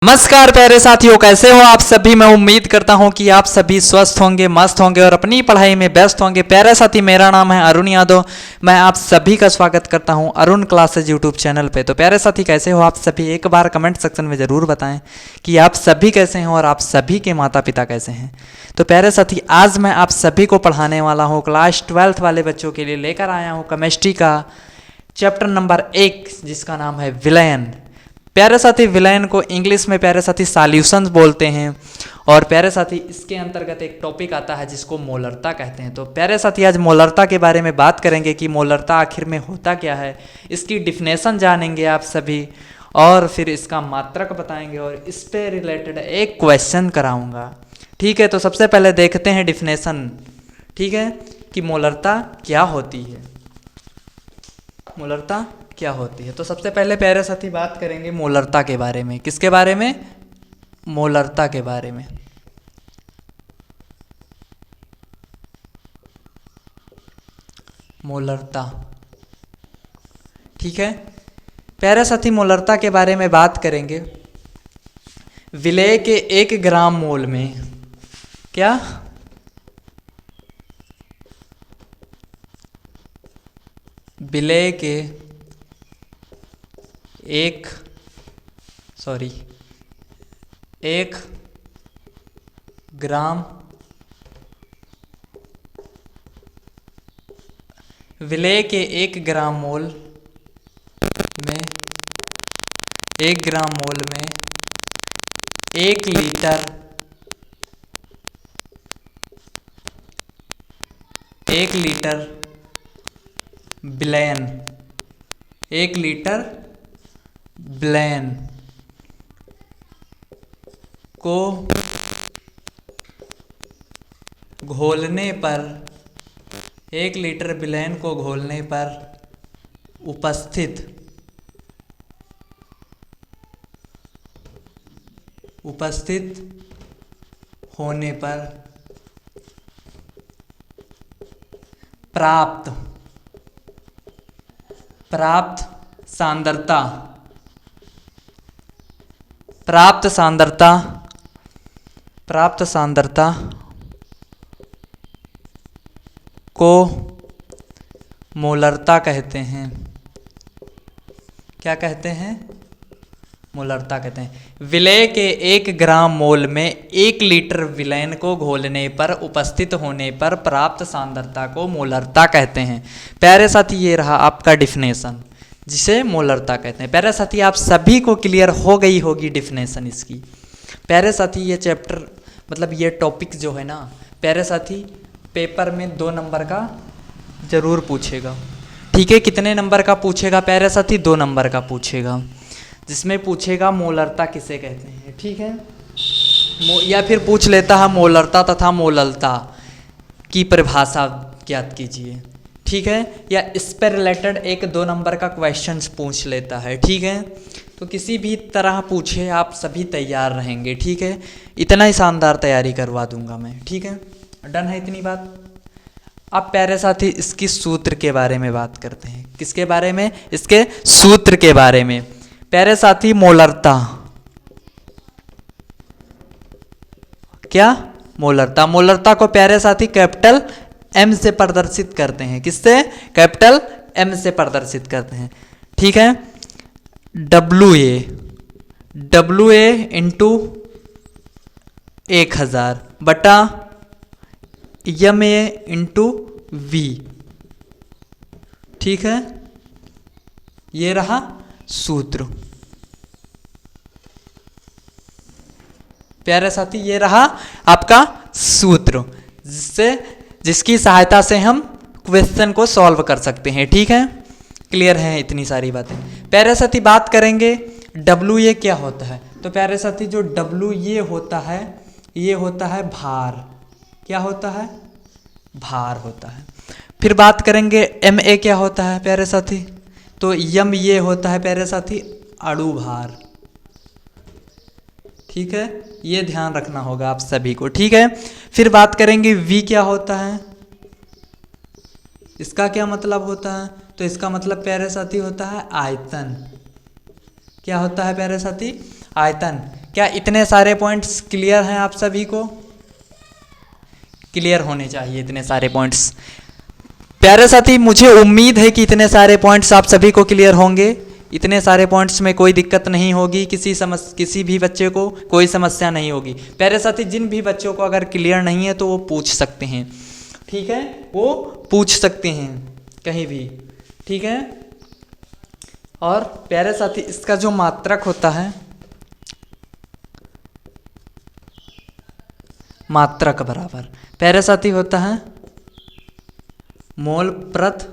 नमस्कार प्यारे साथियों, कैसे हो आप सभी। मैं उम्मीद करता हूं कि आप सभी स्वस्थ होंगे, मस्त होंगे और अपनी पढ़ाई में व्यस्त होंगे। प्यारे साथी, मेरा नाम है अरुण यादव। मैं आप सभी का स्वागत करता हूं अरुण क्लासेज यूट्यूब चैनल पे। तो प्यारे साथी, कैसे हो आप सभी, एक बार कमेंट सेक्शन में ज़रूर बताएं कि आप सभी कैसे हैं और आप सभी के माता पिता कैसे हैं। तो प्यारे साथी, आज मैं आप सभी को पढ़ाने वाला हूँ क्लास 12th वाले बच्चों के लिए लेकर आया हूँ केमिस्ट्री का चैप्टर नंबर 1, जिसका नाम है विलयन। प्यारे साथी, विलयन को इंग्लिश में प्यारे साथी सॉल्यूशंस बोलते हैं। और प्यारे साथी, इसके अंतर्गत एक टॉपिक आता है जिसको मोलरता कहते हैं। तो प्यारे साथी, आज मोलरता के बारे में बात करेंगे कि मोलरता आखिर में होता क्या है, इसकी डिफिनेशन जानेंगे आप सभी, और फिर इसका मात्रक बताएंगे और इस पे रिलेटेड एक क्वेश्चन कराऊंगा। ठीक है, तो सबसे पहले देखते हैं डिफिनेशन। ठीक है, कि मोलरता क्या होती है, मोलरता क्या होती है। तो सबसे पहले प्यारे साथी बात करेंगे मोलरता के बारे में। किसके बारे में? मोलरता के बारे में। मोलरता, ठीक है प्यारे साथी, मोलरता के बारे में बात करेंगे। विलेय के 1 ग्राम मोल में क्या विलेय के 1 ग्राम विलेय के 1 ग्राम मोल में 1 ग्राम मोल में 1 लीटर 1 लीटर विलयन 1 लीटर विलयन को घोलने पर 1 लीटर विलयन को घोलने पर उपस्थित होने पर प्राप्त सांद्रता को मोलरता कहते हैं। क्या कहते हैं? मोलरता कहते हैं। विलेय के 1 ग्राम मोल में 1 लीटर विलयन को घोलने पर उपस्थित होने पर प्राप्त सांद्रता को मोलरता कहते हैं। प्यारे साथी, ये रहा आपका डिफिनेशन, जिसे मोलरता कहते हैं। प्यारे साथी, आप सभी को क्लियर हो गई होगी डिफिनेशन इसकी। प्यारे साथी, ये चैप्टर मतलब ये टॉपिक जो है ना प्यारे साथी, पेपर में 2 नंबर का जरूर पूछेगा। ठीक है, कितने नंबर का पूछेगा प्यारे साथी? 2 नंबर का पूछेगा, जिसमें पूछेगा मोलरता किसे कहते हैं। ठीक है, या फिर पूछ लेता है मोलरता तथा मोललता की परिभाषा ज्ञात कीजिए। ठीक है, या इस पर रिलेटेड 1-2 नंबर का क्वेश्चंस पूछ लेता है। ठीक है, तो किसी भी तरह पूछे आप सभी तैयार रहेंगे। ठीक है, इतना ही शानदार तैयारी करवा दूंगा मैं। ठीक है, डन है इतनी बात। अब प्यारे साथी, इसकी सूत्र के बारे में बात करते हैं। किसके बारे में? इसके सूत्र के बारे में। प्यारे साथी, मोलरता क्या? मोलरता को प्यारे साथी कैपिटल M से प्रदर्शित करते हैं। किससे? कैपिटल M से प्रदर्शित करते हैं। ठीक है, WA इंटू 1000 बटा MA इंटू V। ठीक है, ये रहा सूत्र। प्यारे साथी, ये रहा आपका सूत्र, जिसकी सहायता से हम क्वेश्चन को सॉल्व कर सकते हैं। ठीक है, क्लियर है इतनी सारी बातें। प्यारे साथी, बात करेंगे WA क्या होता है। तो प्यारे साथी, जो WA होता है, ये होता है भार। क्या होता है? भार होता है। फिर बात करेंगे MA क्या होता है प्यारे साथी। तो ये होता है प्यारे साथी अणु भार। ठीक है, ये ध्यान रखना होगा आप सभी को। ठीक है, फिर बात करेंगे V क्या होता है। इसका क्या मतलब होता है? तो इसका मतलब प्यारे साथी होता है आयतन। क्या होता है प्यारे साथी? आयतन। क्या इतने सारे पॉइंट्स क्लियर हैं आप सभी को? क्लियर होने चाहिए इतने सारे पॉइंट्स। प्यारे साथी, मुझे उम्मीद है कि इतने सारे पॉइंट्स आप सभी को क्लियर होंगे। इतने सारे पॉइंट्स में कोई दिक्कत नहीं होगी, किसी भी बच्चे को कोई समस्या नहीं होगी। प्यारे साथी, जिन भी बच्चों को अगर क्लियर नहीं है तो वो पूछ सकते हैं, ठीक है, वो पूछ सकते हैं कहीं भी, ठीक है। और प्यारे साथी, इसका जो मात्रक होता है, मात्रक बराबर प्यारे साथी होता है मोल प्रति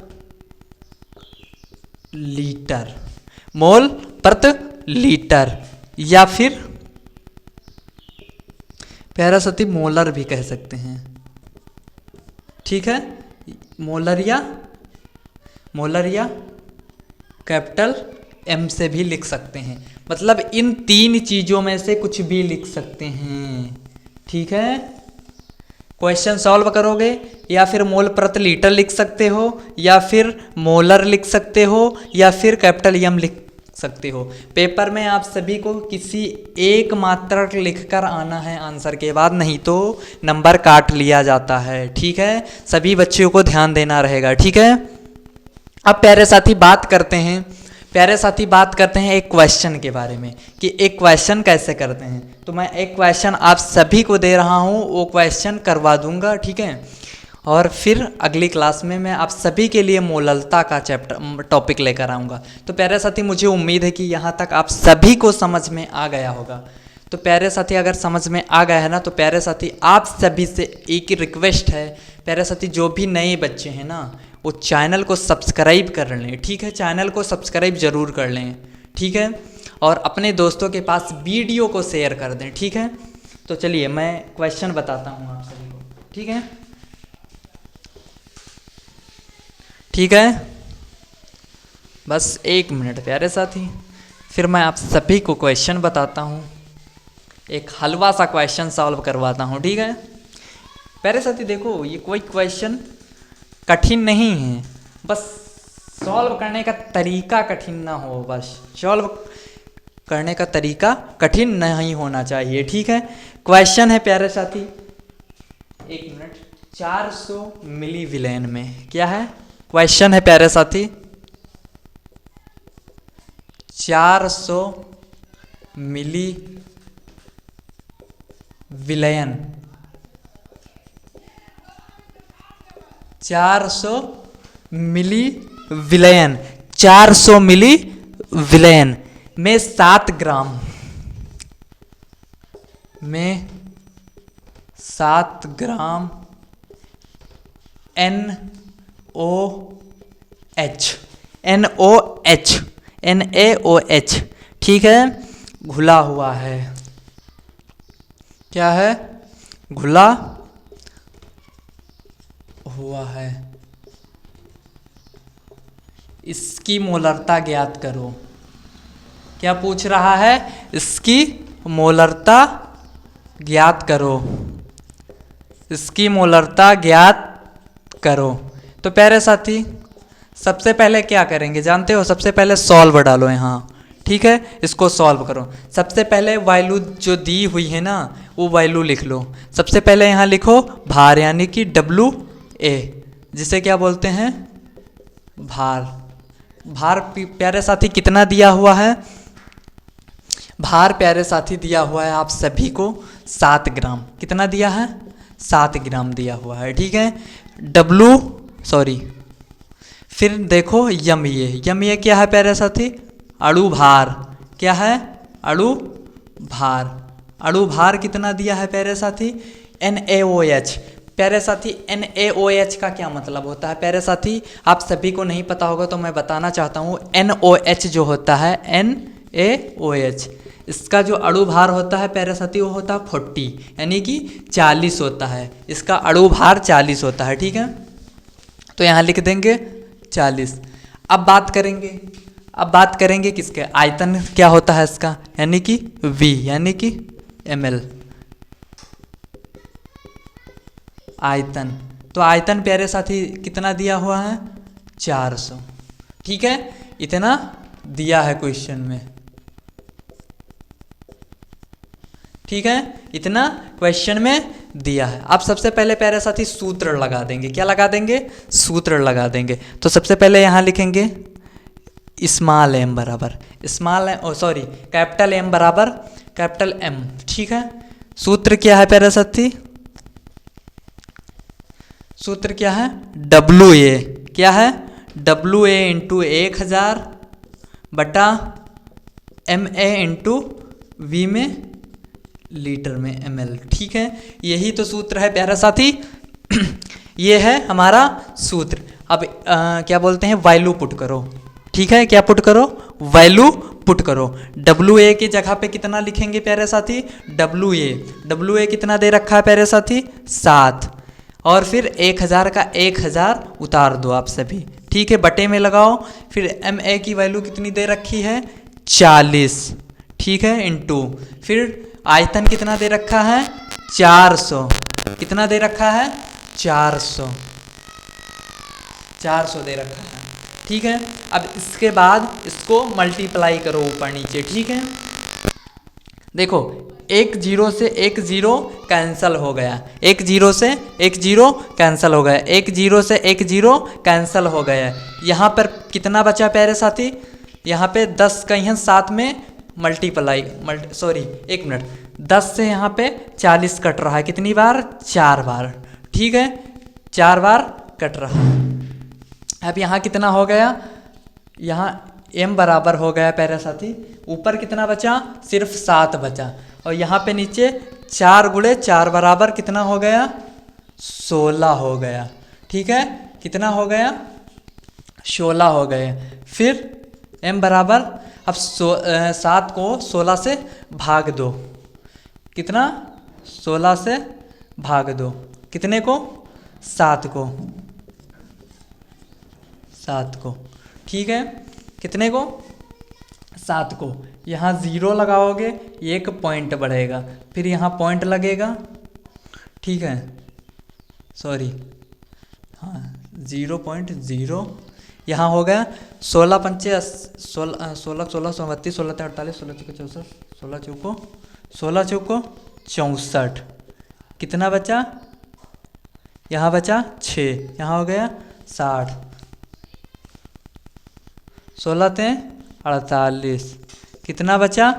लीटर, मोल प्रति लीटर, या फिर प्यारा साथी मोलर भी कह सकते हैं, ठीक है। मोलर या कैपिटल एम से भी लिख सकते हैं, मतलब इन तीन चीजों में से कुछ भी लिख सकते हैं, ठीक है। क्वेश्चन सॉल्व करोगे या फिर मोल प्रति लीटर लिख सकते हो, या फिर मोलर लिख सकते हो, या फिर कैपिटल एम लिख सकते हो। पेपर में आप सभी को किसी एक मात्रक लिखकर आना है आंसर के बाद, नहीं तो नंबर काट लिया जाता है, ठीक है। सभी बच्चों को ध्यान देना रहेगा, ठीक है। अब प्यारे साथी बात करते हैं एक क्वेश्चन के बारे में कि एक क्वेश्चन कैसे करते हैं। तो मैं एक क्वेश्चन आप सभी को दे रहा हूँ, वो क्वेश्चन करवा दूंगा, ठीक है। और फिर अगली क्लास में मैं आप सभी के लिए मोललता का टॉपिक लेकर आऊँगा। तो प्यारे साथी, मुझे उम्मीद है कि यहाँ तक आप सभी को समझ में आ गया होगा। तो प्यारे साथी, अगर समझ में आ गया है ना, तो प्यारे साथी आप सभी से एक ही रिक्वेस्ट है, प्यारे साथी जो भी नए बच्चे हैं ना, वो चैनल को सब्सक्राइब कर लें, ठीक है। चैनल को सब्सक्राइब जरूर कर लें, ठीक है। और अपने दोस्तों के पास वीडियो को शेयर कर दें, ठीक है। तो चलिए मैं क्वेश्चन बताता हूँ आप सभी को, ठीक है, ठीक है। बस एक मिनट प्यारे साथी, फिर मैं आप सभी को क्वेश्चन बताता हूँ, एक हलवा सा क्वेश्चन सॉल्व करवाता हूँ, ठीक है। प्यारे साथी देखो, ये कोई क्वेश्चन कठिन नहीं है, बस सॉल्व करने का तरीका कठिन ना हो, बस सॉल्व करने का तरीका कठिन नहीं होना चाहिए, ठीक है। क्वेश्चन है प्यारे साथी, एक मिनट, 400 मिली विलेन में क्या है? क्वेश्चन है प्यारे साथी, 400 मिली विलयन, 400 मिली विलयन, 400 मिली विलयन में 7 ग्राम में 7 ग्राम NaOH, ठीक है, घुला हुआ है। क्या है? घुला हुआ है। इसकी मोलरता ज्ञात करो। क्या पूछ रहा है? इसकी मोलरता ज्ञात करो, इसकी मोलरता ज्ञात करो। तो प्यारे साथी, सबसे पहले क्या करेंगे जानते हो? सबसे पहले सॉल्व डालो यहाँ, ठीक है, इसको सॉल्व करो। सबसे पहले वैल्यू जो दी हुई है ना, वो वैल्यू लिख लो। सबसे पहले यहाँ लिखो भार, यानी कि WA, जिसे क्या बोलते हैं? भार। भार प्यारे साथी कितना दिया हुआ है? भार प्यारे साथी दिया हुआ है आप सभी को 7 ग्राम। कितना दिया है? 7 ग्राम दिया हुआ है, ठीक है। फिर देखो यम, ये क्या है प्यारे साथी? अणु भार। क्या है? अणु भार। अणु भार कितना दिया है प्यारे साथी? NaOH। प्यारे साथी NaOH का क्या मतलब होता है? प्यारे साथी आप सभी को नहीं पता होगा तो मैं बताना चाहता हूँ। NaOH जो होता है, NaOH, इसका जो अणु भार होता है प्यारे साथी, वो होता है 40, यानी कि 40 होता है। इसका अणु भार 40 होता है, ठीक है। तो यहाँ लिख देंगे 40। अब बात करेंगे किसके? आयतन क्या होता है इसका, यानी कि V, यानी कि ml आयतन। तो आयतन प्यारे साथी कितना दिया हुआ है? 400, ठीक है, इतना दिया है क्वेश्चन में। ठीक है, इतना क्वेश्चन में दिया है। अब सबसे पहले प्यारे साथी सूत्र लगा देंगे। क्या लगा देंगे? सूत्र लगा देंगे। तो सबसे पहले यहाँ लिखेंगे स्मॉल एम बराबर कैपिटल एम बराबर कैपिटल एम। ठीक है, सूत्र क्या है प्यारे साथी? सूत्र क्या है? W A. क्या है? डब्लू ए इंटू 1000 बटा एम ए इंटू वी में लीटर में ml। ठीक है, यही तो सूत्र है प्यारा साथी। ये है हमारा सूत्र। अब क्या बोलते हैं? वैल्यू पुट करो। ठीक है, क्या पुट करो? वैल्यू पुट करो। डब्लू ए की जगह पे कितना लिखेंगे प्यारे साथी? डब्लू ए कितना दे रखा है प्यारे साथी? 7। और फिर 1000 का 1000 उतार दो आप सभी। ठीक है, बटे में लगाओ। फिर एम ए की वैल्यू कितनी दे रखी है? 40। ठीक है, इंटू फिर आयतन कितना दे रखा है? 400। कितना दे रखा है? 400 दे रखा है। ठीक है, अब इसके बाद इसको मल्टीप्लाई करो ऊपर नीचे। ठीक है, देखो एक जीरो से एक जीरो कैंसल हो गया, एक जीरो से एक जीरो कैंसल हो गया, एक जीरो से एक जीरो कैंसल हो गया। यहाँ पर कितना बचा प्यारे साथी? यहाँ पे 10 का यहाँ 7 में एक मिनट, 10 से यहाँ पे 40 कट रहा है। कितनी बार? 4 बार। ठीक है, 4 बार कट रहा है। अब यहाँ कितना हो गया? यहाँ m बराबर हो गया प्यारे साथी। ऊपर कितना बचा? सिर्फ 7 बचा। और यहाँ पे नीचे 4 गुणे 4 बराबर कितना हो गया? 16 हो गया। ठीक है, कितना हो गया? 16 हो गए। फिर m बराबर, अब 7 को 16 से भाग दो। कितना? 16 से भाग दो। कितने को? 7 को। 7 को। ठीक है, कितने को? 7 को। यहाँ 0 लगाओगे, एक पॉइंट बढ़ेगा, फिर यहाँ पॉइंट लगेगा। ठीक है, हाँ 0.0। यहाँ हो गया 16 पंचे 16 16 16 32 16 48 16 चौको 64 16 चौको 64। कितना बचा? यहाँ बचा 6। यहाँ हो गया 60। 16 ते 48। कितना बचा?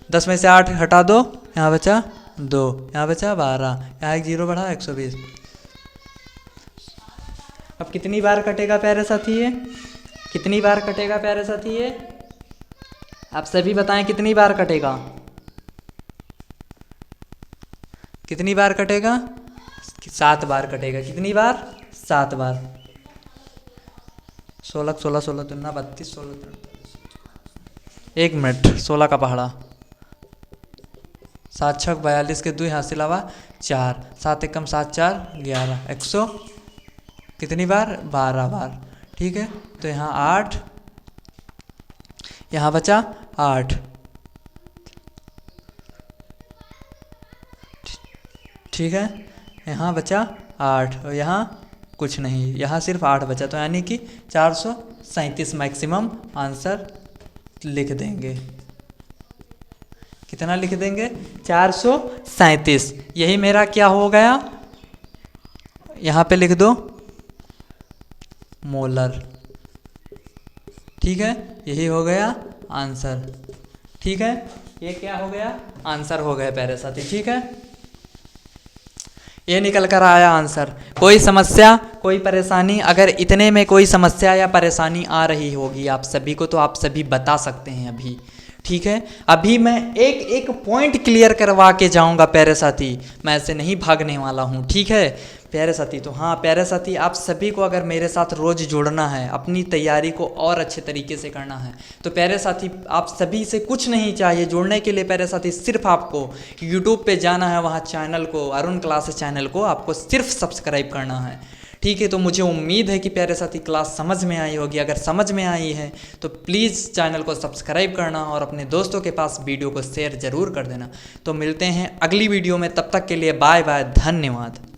10 में से 8 हटा दो, यहाँ बचा 2, यहाँ बचा 12, यहाँ एक 0 बढ़ा 120। अब कितनी बार कटेगा प्यारे साथी ये? कितनी बार कटेगा प्यारे साथी ये? आप सभी बताएं कितनी बार कटेगा? कितनी बार कटेगा? 7 बार कटेगा। कितनी बार? 7 बार। 16 16 16 दुना 32 16 1 मिनट, 16 का पहाड़ा 7 6 42 के 2 यहाँ से अलावा 4, 7 एकम 7 4 11, 100 कितनी बार? 12 बार। ठीक है, तो यहाँ 8, यहाँ बचा 8। ठीक है, यहाँ बचा 8 और यहाँ कुछ नहीं, यहाँ सिर्फ 8 बचा। तो यानी कि 437 मैक्सिमम आंसर लिख देंगे। कितना लिख देंगे? 437। यही मेरा क्या हो गया? यहाँ पे लिख दो मोलर। ठीक है, यही हो गया आंसर। ठीक है, ये क्या हो गया? आंसर हो गया प्यारे साथी। ठीक है, ये निकल कर आया आंसर। कोई समस्या, कोई परेशानी? अगर इतने में कोई समस्या या परेशानी आ रही होगी आप सभी को, तो आप सभी बता सकते हैं अभी। ठीक है, अभी मैं एक एक पॉइंट क्लियर करवा के जाऊंगा प्यारे साथी, मैं ऐसे नहीं भागने वाला हूं। ठीक है प्यारे साथी, तो हाँ प्यारे साथी, आप सभी को अगर मेरे साथ रोज़ जुड़ना है, अपनी तैयारी को और अच्छे तरीके से करना है, तो प्यारे साथी आप सभी से कुछ नहीं चाहिए जुड़ने के लिए। प्यारे साथी सिर्फ आपको यूट्यूब पे जाना है, वहाँ चैनल को, अरुण क्लासेस चैनल को आपको सिर्फ सब्सक्राइब करना है। ठीक है, तो मुझे उम्मीद है कि प्यारे साथी क्लास समझ में आई होगी। अगर समझ में आई है तो प्लीज़ चैनल को सब्सक्राइब करना और अपने दोस्तों के पास वीडियो को शेयर ज़रूर कर देना। तो मिलते हैं अगली वीडियो में, तब तक के लिए बाय बाय, धन्यवाद।